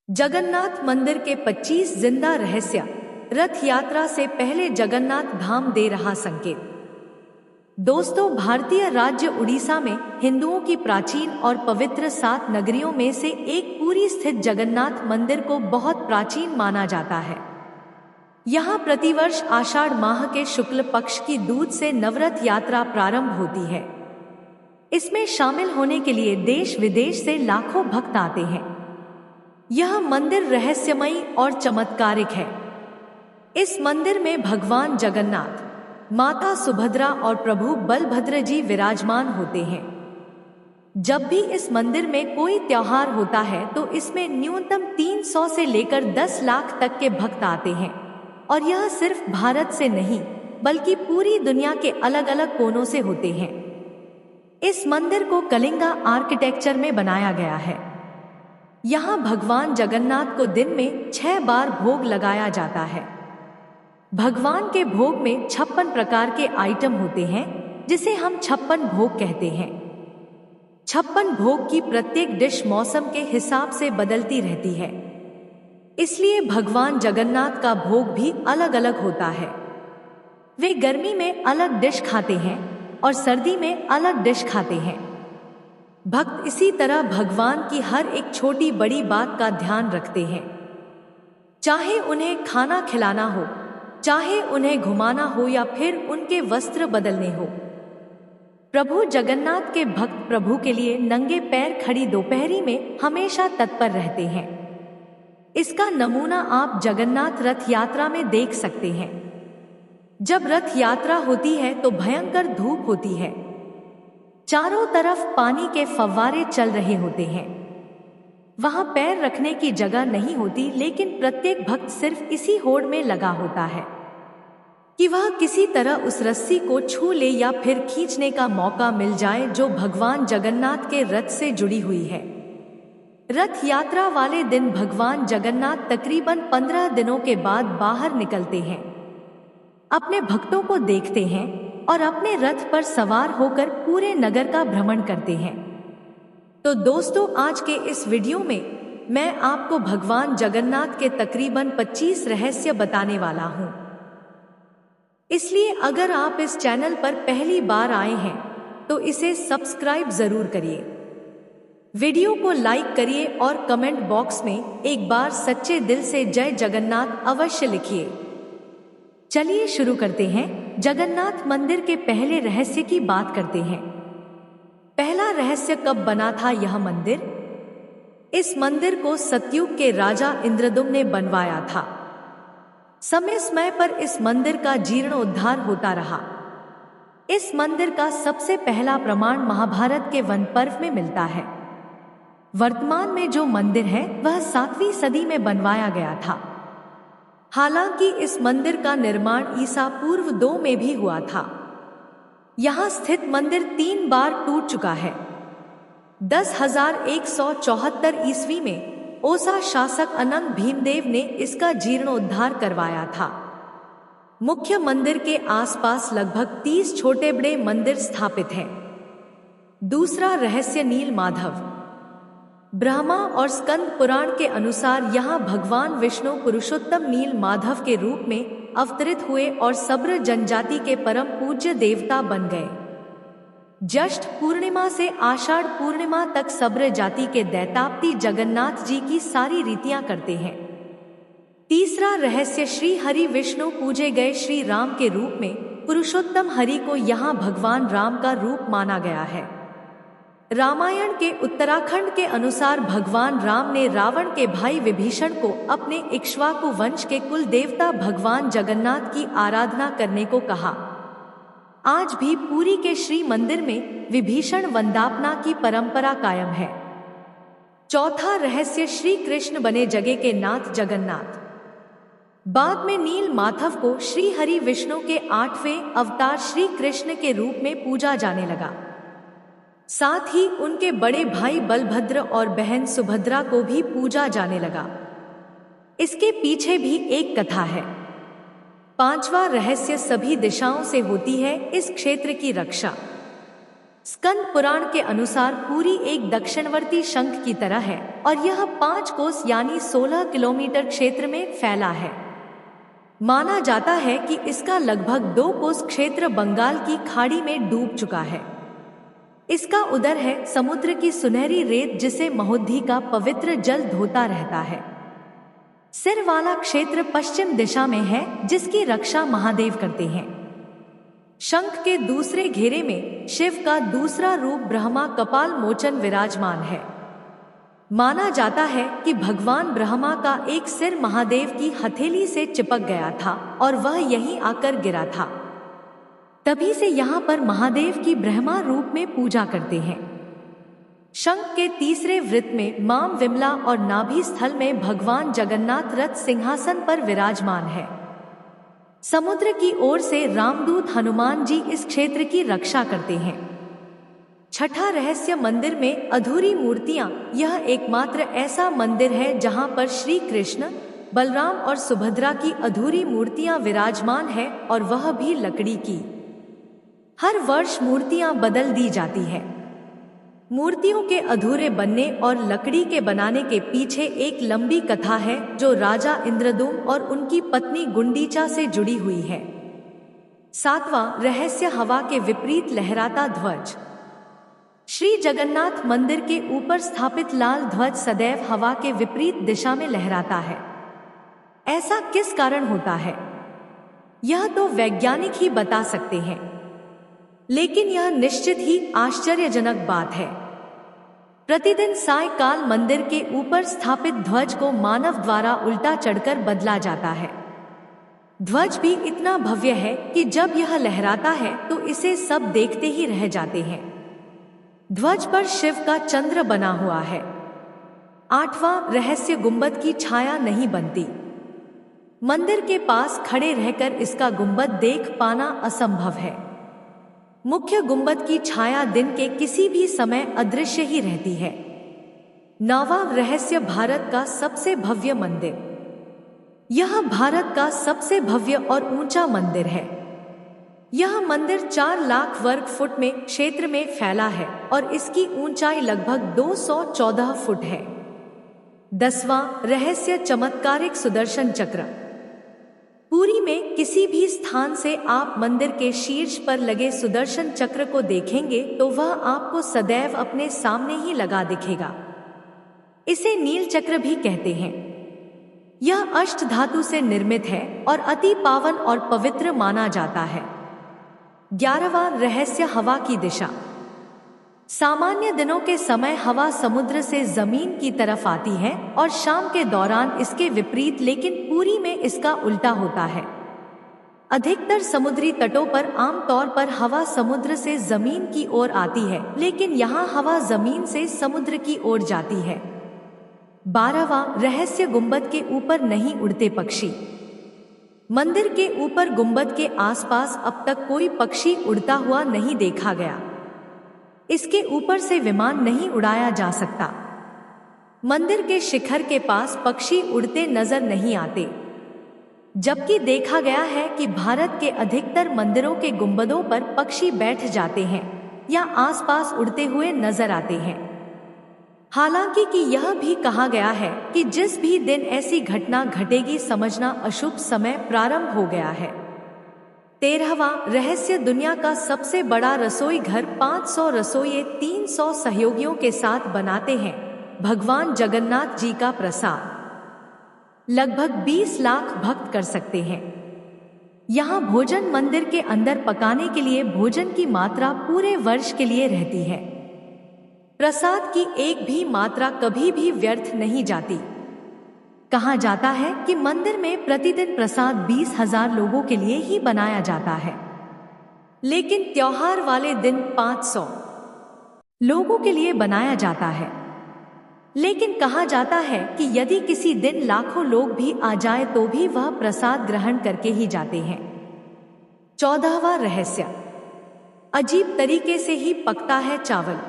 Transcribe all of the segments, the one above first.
जगन्नाथ मंदिर के 25 जिंदा रहस्य। रथ यात्रा से पहले जगन्नाथ धाम दे रहा संकेत। दोस्तों, भारतीय राज्य उड़ीसा में हिंदुओं की प्राचीन और पवित्र 7 नगरियों में से एक पुरी स्थित जगन्नाथ मंदिर को बहुत प्राचीन माना जाता है। यहाँ प्रतिवर्ष आषाढ़ माह के शुक्ल पक्ष की दूज से नवरथ यात्रा प्रारंभ होती है। इसमें शामिल होने के लिए देश विदेश से लाखों भक्त आते हैं। यह मंदिर रहस्यमयी और चमत्कारिक है। इस मंदिर में भगवान जगन्नाथ, माता सुभद्रा और प्रभु बलभद्र जी विराजमान होते हैं। जब भी इस मंदिर में कोई त्योहार होता है तो इसमें न्यूनतम 300 से लेकर 10 लाख तक के भक्त आते हैं, और यह सिर्फ भारत से नहीं बल्कि पूरी दुनिया के अलग अलग कोनों से होते हैं। इस मंदिर को कलिंगा आर्किटेक्चर में बनाया गया है। यहाँ भगवान जगन्नाथ को दिन में 6 बार भोग लगाया जाता है। भगवान के भोग में 56 प्रकार के आइटम होते हैं, जिसे हम 56 भोग कहते हैं। 56 भोग की प्रत्येक डिश मौसम के हिसाब से बदलती रहती है, इसलिए भगवान जगन्नाथ का भोग भी अलग अलग होता है। वे गर्मी में अलग डिश खाते हैं और सर्दी में अलग डिश खाते हैं। भक्त इसी तरह भगवान की हर एक छोटी बड़ी बात का ध्यान रखते हैं, चाहे उन्हें खाना खिलाना हो, चाहे उन्हें घुमाना हो या फिर उनके वस्त्र बदलने हो। प्रभु जगन्नाथ के भक्त प्रभु के लिए नंगे पैर खड़ी दोपहरी में हमेशा तत्पर रहते हैं। इसका नमूना आप जगन्नाथ रथ यात्रा में देख सकते हैं। जब रथ यात्रा होती है तो भयंकर धूप होती है। चारों तरफ पानी के फव्वारे चल रहे होते हैं। वहां पैर रखने की जगह नहीं होती, लेकिन प्रत्येक भक्त सिर्फ इसी होड़ में लगा होता है कि वह किसी तरह उस रस्सी को छू ले या फिर खींचने का मौका मिल जाए जो भगवान जगन्नाथ के रथ से जुड़ी हुई है। रथ यात्रा वाले दिन भगवान जगन्नाथ तकरीबन 15 दिनों के बाद बाहर निकलते हैं, अपने भक्तों को देखते हैं और अपने रथ पर सवार होकर पूरे नगर का भ्रमण करते हैं। तो दोस्तों, आज के इस वीडियो में मैं आपको भगवान जगन्नाथ के तकरीबन 25 रहस्य बताने वाला हूं। इसलिए अगर आप इस चैनल पर पहली बार आए हैं तो इसे सब्सक्राइब जरूर करिए, वीडियो को लाइक करिए और कमेंट बॉक्स में एक बार सच्चे दिल से जय जगन्नाथ अवश्य लिखिए। चलिए शुरू करते हैं। जगन्नाथ मंदिर के पहले रहस्य की बात करते हैं। पहला रहस्य, कब बना था यह मंदिर? इस मंदिर को सतयुग के राजा इंद्रदुम्न ने बनवाया था। समय समय पर इस मंदिर का जीर्णोद्धार होता रहा। इस मंदिर का सबसे पहला प्रमाण महाभारत के वन पर्व में मिलता है। वर्तमान में जो मंदिर है वह 7वीं सदी में बनवाया गया था। हालांकि इस मंदिर का निर्माण ईसा पूर्व 2 में भी हुआ था। यहाँ स्थित मंदिर 3 बार टूट चुका है। 10,174 ईस्वी में ओसा शासक अनंग भीमदेव ने इसका जीर्णोद्धार करवाया था। मुख्य मंदिर के आसपास लगभग 30 छोटे बड़े मंदिर स्थापित हैं। दूसरा रहस्य, नील माधव। ब्रह्मा और स्कंद पुराण के अनुसार यहाँ भगवान विष्णु पुरुषोत्तम नील माधव के रूप में अवतरित हुए और सब्र जनजाति के परम पूज्य देवता बन गए। ज्येष्ठ पूर्णिमा से आषाढ़ पूर्णिमा तक सब्र जाति के दैतापति जगन्नाथ जी की सारी रीतियां करते हैं। तीसरा रहस्य, श्री हरि विष्णु पूजे गए श्री राम के रूप में पुरुषोत्तम हरि को यहाँ भगवान राम का रूप माना गया है। रामायण के उत्तराखंड के अनुसार भगवान राम ने रावण के भाई विभीषण को अपने इक्ष्वाकु वंश के कुल देवता भगवान जगन्नाथ की आराधना करने को कहा। आज भी पुरी के श्री मंदिर में विभीषण वंदापना की परंपरा कायम है। चौथा रहस्य, श्री कृष्ण बने जगह के नाथ जगन्नाथ। बाद में नील माधव को श्री हरि विष्णु के 8वें अवतार श्री कृष्ण के रूप में पूजा जाने लगा। साथ ही उनके बड़े भाई बलभद्र और बहन सुभद्रा को भी पूजा जाने लगा। इसके पीछे भी एक कथा है। पांचवा रहस्य, सभी दिशाओं से होती है इस क्षेत्र की रक्षा। स्कंद पुराण के अनुसार पुरी एक दक्षिणवर्ती शंख की तरह है और यह 5 कोस यानी 16 किलोमीटर क्षेत्र में फैला है। माना जाता है कि इसका लगभग 2 कोस क्षेत्र बंगाल की खाड़ी में डूब चुका है। इसका उदर है समुद्र की सुनहरी रेत जिसे महोदधि का पवित्र जल धोता रहता है। सिर वाला क्षेत्र पश्चिम दिशा में है जिसकी रक्षा महादेव करते हैं। शंख के दूसरे घेरे में शिव का दूसरा रूप ब्रह्मा कपाल मोचन विराजमान है। माना जाता है कि भगवान ब्रह्मा का एक सिर महादेव की हथेली से चिपक गया था और वह यहीं आकर गिरा था। तभी से यहाँ पर महादेव की ब्रह्मा रूप में पूजा करते हैं। शंख के तीसरे वृत्त में मां विमला और नाभि स्थल में भगवान जगन्नाथ रथ सिंहासन पर विराजमान है। समुद्र की ओर से रामदूत हनुमान जी इस क्षेत्र की रक्षा करते हैं। छठा रहस्य मंदिर में अधूरी मूर्तियां। यह एकमात्र ऐसा मंदिर है जहां पर श्री कृष्ण, बलराम और सुभद्रा की अधूरी मूर्तियां विराजमान है और वह भी लकड़ी की। हर वर्ष मूर्तियां बदल दी जाती है। मूर्तियों के अधूरे बनने और लकड़ी के बनाने के पीछे एक लंबी कथा है जो राजा इंद्रदुम और उनकी पत्नी गुंडीचा से जुड़ी हुई है। सातवां रहस्य हवा के विपरीत लहराता ध्वज। श्री जगन्नाथ मंदिर के ऊपर स्थापित लाल ध्वज सदैव हवा के विपरीत दिशा में लहराता है। ऐसा किस कारण होता है यह तो वैज्ञानिक ही बता सकते हैं, लेकिन यह निश्चित ही आश्चर्यजनक बात है। प्रतिदिन सायकाल मंदिर के ऊपर स्थापित ध्वज को मानव द्वारा उल्टा चढ़कर बदला जाता है। ध्वज भी इतना भव्य है कि जब यह लहराता है तो इसे सब देखते ही रह जाते हैं। ध्वज पर शिव का चंद्र बना हुआ है। आठवां रहस्य गुंबद की छाया नहीं बनती। मंदिर के पास खड़े रहकर इसका गुंबद देख पाना असंभव है। मुख्य गुंबद की छाया दिन के किसी भी समय अदृश्य ही रहती है। नौवां रहस्य भारत का सबसे भव्य मंदिर। यह भारत का सबसे भव्य और ऊंचा मंदिर है। यह मंदिर 4 लाख वर्ग फुट में क्षेत्र में फैला है और इसकी ऊंचाई लगभग 214 फुट है। 10वां रहस्य चमत्कारिक सुदर्शन चक्र। पुरी में किसी भी स्थान से आप मंदिर के शीर्ष पर लगे सुदर्शन चक्र को देखेंगे तो वह आपको सदैव अपने सामने ही लगा दिखेगा। इसे नील चक्र भी कहते हैं। यह अष्ट धातु से निर्मित है और अति पावन और पवित्र माना जाता है। 11वां रहस्य हवा की दिशा। सामान्य दिनों के समय हवा समुद्र से जमीन की तरफ आती है और शाम के दौरान इसके विपरीत, लेकिन पुरी में इसका उल्टा होता है। अधिकतर समुद्री तटों पर आमतौर पर हवा समुद्र से जमीन की ओर आती है, लेकिन यहाँ हवा जमीन से समुद्र की ओर जाती है। 12वां रहस्य गुंबद के ऊपर नहीं उड़ते पक्षी। मंदिर के ऊपर गुंबद के आसपास अब तक कोई पक्षी उड़ता हुआ नहीं देखा गया। इसके ऊपर से विमान नहीं उड़ाया जा सकता। मंदिर के शिखर के पास पक्षी उड़ते नजर नहीं आते, जबकि देखा गया है कि भारत के अधिकतर मंदिरों के गुंबदों पर पक्षी बैठ जाते हैं या आसपास उड़ते हुए नजर आते हैं। हालांकि कि यह भी कहा गया है कि जिस भी दिन ऐसी घटना घटेगी समझना अशुभ समय प्रारंभ हो गया है। 13वां रहस्य दुनिया का सबसे बड़ा रसोई घर। 500 रसोइये 300 सहयोगियों के साथ बनाते हैं भगवान जगन्नाथ जी का प्रसाद। लगभग 20 लाख भक्त कर सकते हैं। यहाँ भोजन मंदिर के अंदर पकाने के लिए भोजन की मात्रा पूरे वर्ष के लिए रहती है। प्रसाद की एक भी मात्रा कभी भी व्यर्थ नहीं जाती। कहा जाता है कि मंदिर में प्रतिदिन प्रसाद 20,000 लोगों के लिए ही बनाया जाता है, लेकिन त्योहार वाले दिन 500 लोगों के लिए बनाया जाता है। लेकिन कहा जाता है कि यदि किसी दिन लाखों लोग भी आ जाए तो भी वह प्रसाद ग्रहण करके ही जाते हैं। 14वां रहस्य, अजीब तरीके से ही पकता है चावल।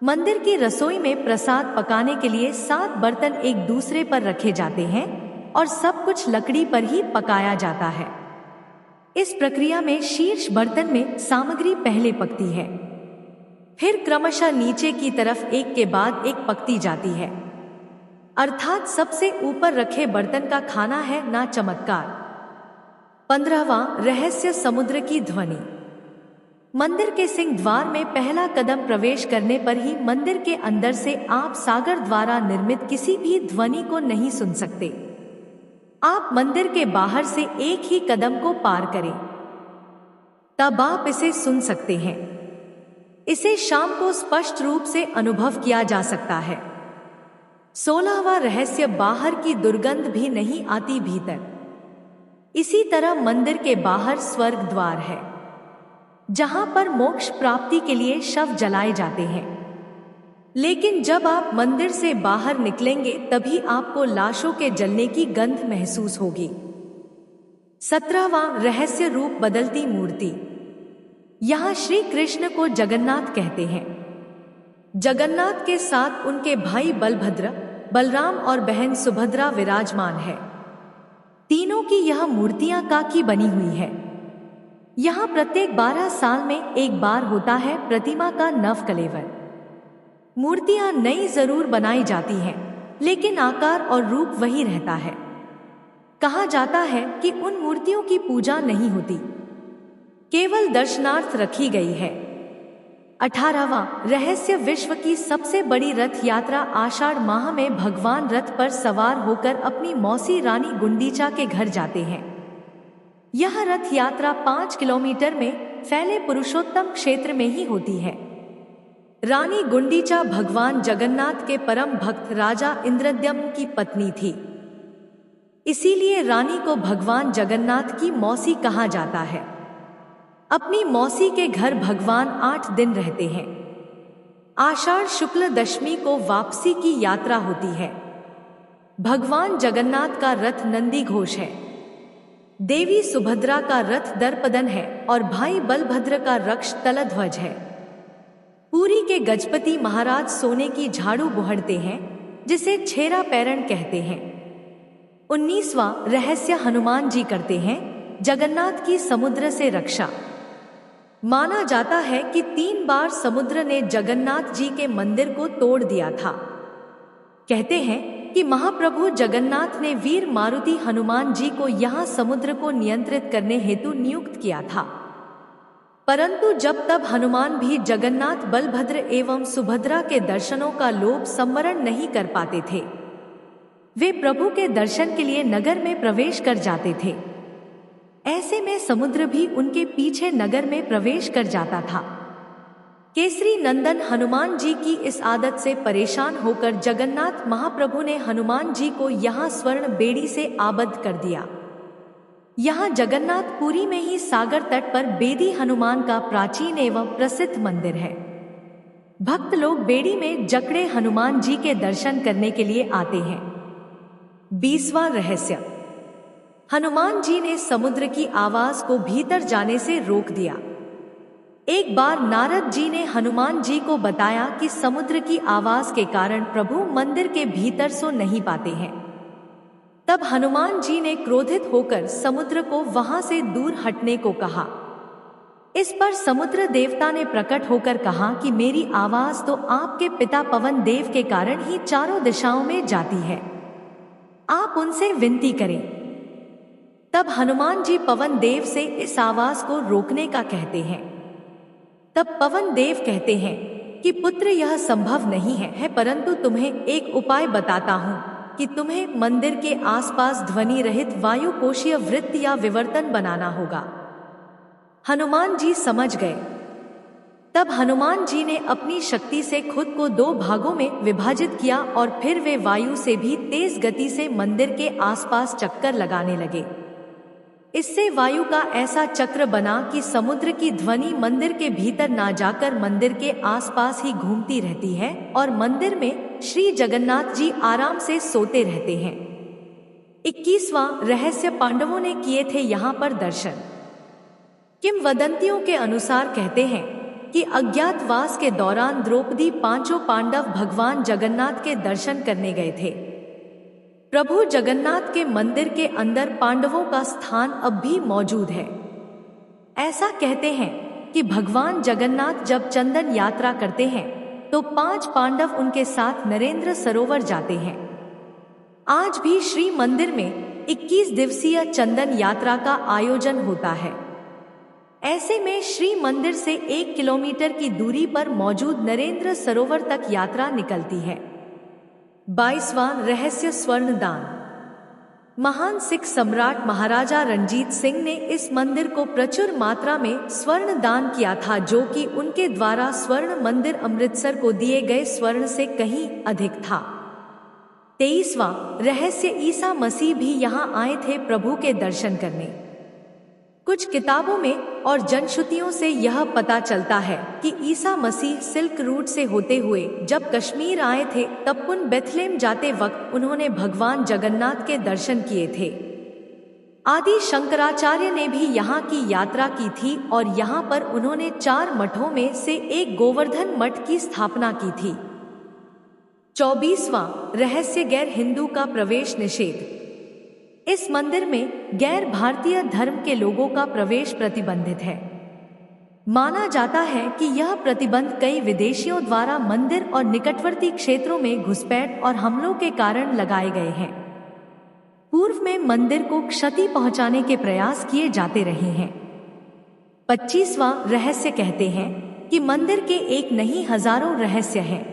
मंदिर की रसोई में प्रसाद पकाने के लिए 7 बर्तन एक दूसरे पर रखे जाते हैं और सब कुछ लकड़ी पर ही पकाया जाता है। इस प्रक्रिया में शीर्ष बर्तन में सामग्री पहले पकती है। फिर क्रमशः नीचे की तरफ एक के बाद एक पकती जाती है, अर्थात सबसे ऊपर रखे बर्तन का खाना है ना चमत्कार। 15वां रहस्य, समुद्र की ध्वनि। मंदिर के सिंह द्वार में पहला कदम प्रवेश करने पर ही मंदिर के अंदर से आप सागर द्वारा निर्मित किसी भी ध्वनि को नहीं सुन सकते। आप मंदिर के बाहर से एक ही कदम को पार करें, तब आप इसे सुन सकते हैं। इसे शाम को स्पष्ट रूप से अनुभव किया जा सकता है। 16वां रहस्य, बाहर की दुर्गंध भी नहीं आती भीतर। इसी तरह मंदिर के बाहर स्वर्ग द्वार है, जहां पर मोक्ष प्राप्ति के लिए शव जलाए जाते हैं, लेकिन जब आप मंदिर से बाहर निकलेंगे तभी आपको लाशों के जलने की गंध महसूस होगी। 17वां रहस्य, रूप बदलती मूर्ति। यहाँ श्री कृष्ण को जगन्नाथ कहते हैं। जगन्नाथ के साथ उनके भाई बलभद्र, बलराम और बहन सुभद्रा विराजमान है। तीनों की यह मूर्तियां काकी बनी हुई है। यहाँ प्रत्येक 12 साल में एक बार होता है प्रतिमा का नव कलेवर। मूर्तियां नई जरूर बनाई जाती हैं, लेकिन आकार और रूप वही रहता है। कहा जाता है कि उन मूर्तियों की पूजा नहीं होती, केवल दर्शनार्थ रखी गई है। 18वां रहस्य, विश्व की सबसे बड़ी रथ यात्रा। आषाढ़ माह में भगवान रथ पर सवार होकर अपनी मौसी रानी गुंडीचा के घर जाते हैं। यह रथ यात्रा 5 किलोमीटर में फैले पुरुषोत्तम क्षेत्र में ही होती है। रानी गुंडीचा भगवान जगन्नाथ के परम भक्त राजा इंद्रद्युम्न की पत्नी थी, इसीलिए रानी को भगवान जगन्नाथ की मौसी कहा जाता है। अपनी मौसी के घर भगवान 8 दिन रहते हैं। आषाढ़ शुक्ल दशमी को वापसी की यात्रा होती है। भगवान जगन्नाथ का रथ नंदी घोष है, देवी सुभद्रा का रथ दर्पदन है और भाई बलभद्र का रक्ष तलध्वज है। पुरी के गजपति महाराज सोने की झाड़ू बुहड़ते हैं, जिसे छेरा पैरण कहते हैं। 19वां रहस्य, हनुमान जी करते हैं जगन्नाथ की समुद्र से रक्षा। माना जाता है कि 3 बार समुद्र ने जगन्नाथ जी के मंदिर को तोड़ दिया था। कहते हैं कि महाप्रभु जगन्नाथ ने वीर मारुति हनुमान जी को यहाँ समुद्र को नियंत्रित करने हेतु नियुक्त किया था, परंतु जब तब हनुमान भी जगन्नाथ, बलभद्र एवं सुभद्रा के दर्शनों का लोभ संवरण नहीं कर पाते थे। वे प्रभु के दर्शन के लिए नगर में प्रवेश कर जाते थे। ऐसे में समुद्र भी उनके पीछे नगर में प्रवेश कर जाता था। केसरी नंदन हनुमान जी की इस आदत से परेशान होकर जगन्नाथ महाप्रभु ने हनुमान जी को यहाँ स्वर्ण बेड़ी से आबद्ध कर दिया। यहाँ जगन्नाथपुरी में ही सागर तट पर बेदी हनुमान का प्राचीन एवं प्रसिद्ध मंदिर है। भक्त लोग बेड़ी में जकड़े हनुमान जी के दर्शन करने के लिए आते हैं। 20वां रहस्य, हनुमान जी ने समुद्र की आवाज को भीतर जाने से रोक दिया। एक बार नारद जी ने हनुमान जी को बताया कि समुद्र की आवाज के कारण प्रभु मंदिर के भीतर सो नहीं पाते हैं। तब हनुमान जी ने क्रोधित होकर समुद्र को वहां से दूर हटने को कहा। इस पर समुद्र देवता ने प्रकट होकर कहा कि मेरी आवाज तो आपके पिता पवन देव के कारण ही चारों दिशाओं में जाती है, आप उनसे विनती करें। तब हनुमान जी पवन देव से इस आवाज को रोकने का कहते हैं। तब पवन देव कहते हैं कि पुत्र, यह संभव नहीं है, परंतु तुम्हें एक उपाय बताता हूँ कि तुम्हें मंदिर के आसपास ध्वनि रहित वायुकोशीय वृत्त या विवर्तन बनाना होगा। हनुमान जी समझ गए। तब हनुमान जी ने अपनी शक्ति से खुद को 2 भागों में विभाजित किया और फिर वे वायु से भी तेज गति से मंदिर के आसपास चक्कर लगाने लगे। इससे वायु का ऐसा चक्र बना कि समुद्र की ध्वनि मंदिर के भीतर ना जाकर मंदिर के आसपास ही घूमती रहती है और मंदिर में श्री जगन्नाथ जी आराम से सोते रहते हैं। 21वां रहस्य, पांडवों ने किए थे यहाँ पर दर्शन। किंवदंतियों के अनुसार कहते हैं कि अज्ञातवास के दौरान द्रौपदी 5 पांडव भगवान जगन्नाथ के दर्शन करने गए थे। प्रभु जगन्नाथ के मंदिर के अंदर पांडवों का स्थान अब भी मौजूद है। ऐसा कहते हैं कि भगवान जगन्नाथ जब चंदन यात्रा करते हैं तो 5 पांडव उनके साथ नरेंद्र सरोवर जाते हैं। आज भी श्री मंदिर में 21 दिवसीय चंदन यात्रा का आयोजन होता है। ऐसे में श्री मंदिर से 1 किलोमीटर की दूरी पर मौजूद नरेंद्र सरोवर तक यात्रा निकलती है। 22वां रहस्य स्वर्णदान। महान सिख सम्राट महाराजा रणजीत सिंह ने इस मंदिर को प्रचुर मात्रा में स्वर्ण दान किया था, जो कि उनके द्वारा स्वर्ण मंदिर अमृतसर को दिए गए स्वर्ण से कहीं अधिक था। 23वां रहस्य ईसा मसीह भी यहाँ आए थे प्रभु के दर्शन करने। कुछ किताबों में और जनश्रुतियों से यह पता चलता है कि ईसा मसीह सिल्क रूट से होते हुए जब कश्मीर आए थे तब पुन बेथलेम जाते वक्त उन्होंने भगवान जगन्नाथ के दर्शन किए थे। आदि शंकराचार्य ने भी यहाँ की यात्रा की थी और यहाँ पर उन्होंने 4 मठों में से एक गोवर्धन मठ की स्थापना की थी। 24वां रहस्य गैर हिंदू का प्रवेश निषेध। इस मंदिर में गैर भारतीय धर्म के लोगों का प्रवेश प्रतिबंधित है। माना जाता है कि यह प्रतिबंध कई विदेशियों द्वारा मंदिर और निकटवर्ती क्षेत्रों में घुसपैठ और हमलों के कारण लगाए गए हैं। पूर्व में मंदिर को क्षति पहुंचाने के प्रयास किए जाते रहे हैं। 25वां रहस्य कहते हैं कि मंदिर के एक नहीं हजारों रहस्य हैं।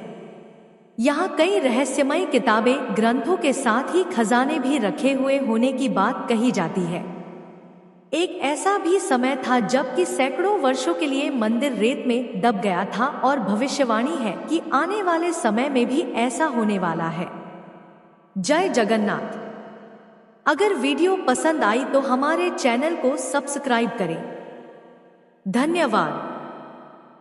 यहाँ कई रहस्यमय किताबें ग्रंथों के साथ ही खजाने भी रखे हुए होने की बात कही जाती है। एक ऐसा भी समय था जबकि सैकड़ों वर्षों के लिए मंदिर रेत में दब गया था और भविष्यवाणी है कि आने वाले समय में भी ऐसा होने वाला है। जय जगन्नाथ। अगर वीडियो पसंद आई तो हमारे चैनल को सब्सक्राइब करें। धन्यवाद।